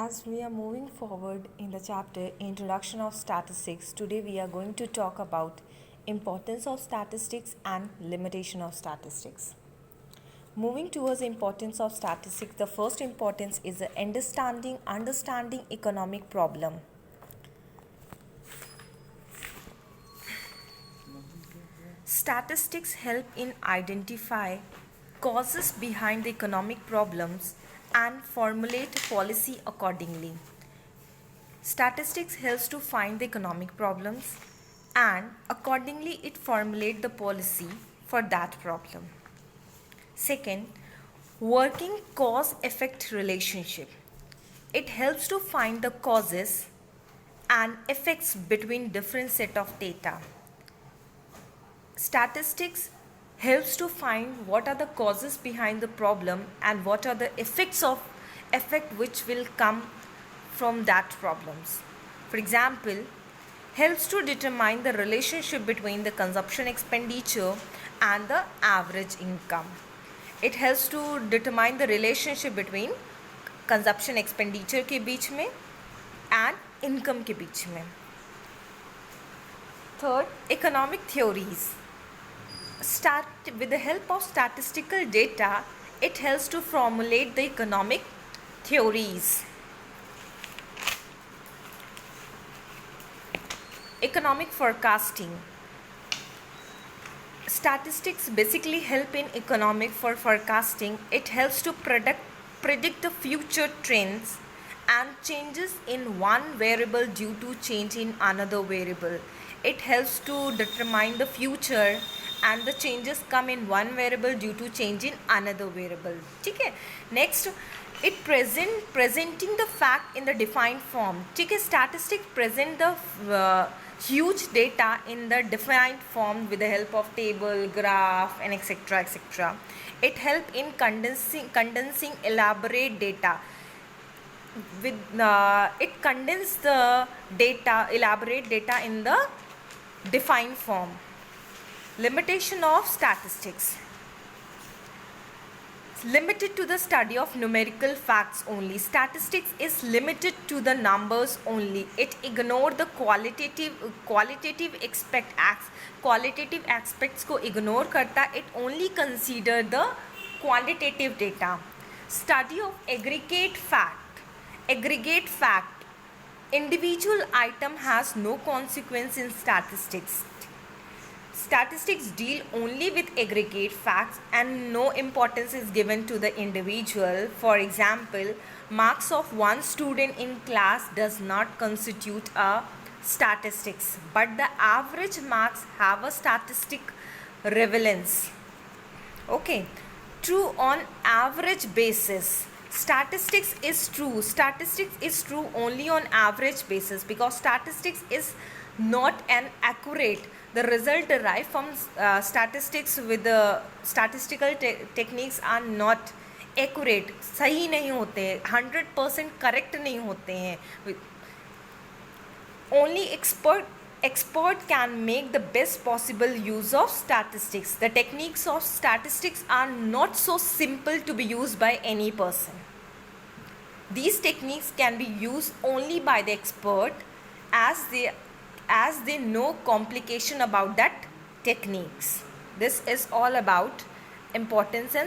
As we are moving forward in the chapter Introduction of Statistics, today we are going to talk about importance of statistics and limitation of statistics. Moving towards the importance of statistics, the first importance is the understanding economic problem. Statistics help in identify causes behind the economic problems and formulate policy accordingly. Statistics helps to find the economic problems and accordingly it formulate the policy for that problem. Second, working cause-effect relationship. It helps to find the causes and effects between different set of data. Statistics helps to find what are the causes behind the problem and what are the effect which will come from that problems. For example, helps to determine the relationship between the consumption expenditure and the average income. It helps to determine the relationship between consumption expenditure के बीच में and income के बीच में. Third, economic theories. With the help of statistical data, it helps to formulate the economic theories. Economic forecasting. Statistics basically help in economic forecasting. It helps to predict the future trends and changes in one variable due to change in another variable. It helps to determine the future and the changes come in one variable due to change in another variable. ठीक है. Next, it presenting the fact in the defined form. ठीक है. Statistics present the huge data in the defined form with the help of table, graph, and etc. etc. It help in condensing elaborate data. It condense the elaborate data in the defined form. Limitation of statistics. Limited to the study of numerical facts only. Statistics is limited to the numbers only. It ignore the qualitative aspects को ignore करता. It only consider the quantitative data. Study of aggregate fact. Individual item has no consequence in statistics. Statistics deal only with aggregate facts and no importance is given to the individual. For example, marks of one student in class does not constitute a statistics, but the average marks have a statistic relevance. Okay, true on average basis. Statistics is true only on average basis because statistics is not an accurate. The result derived from statistics with the statistical techniques are not accurate. सही नहीं होते हैं, 100% correct नहीं होते हैं. Only expert can make the best possible use of statistics. The techniques of statistics are not so simple to be used by any person. These techniques can be used only by the expert as they know complication about that techniques. This is all about importance and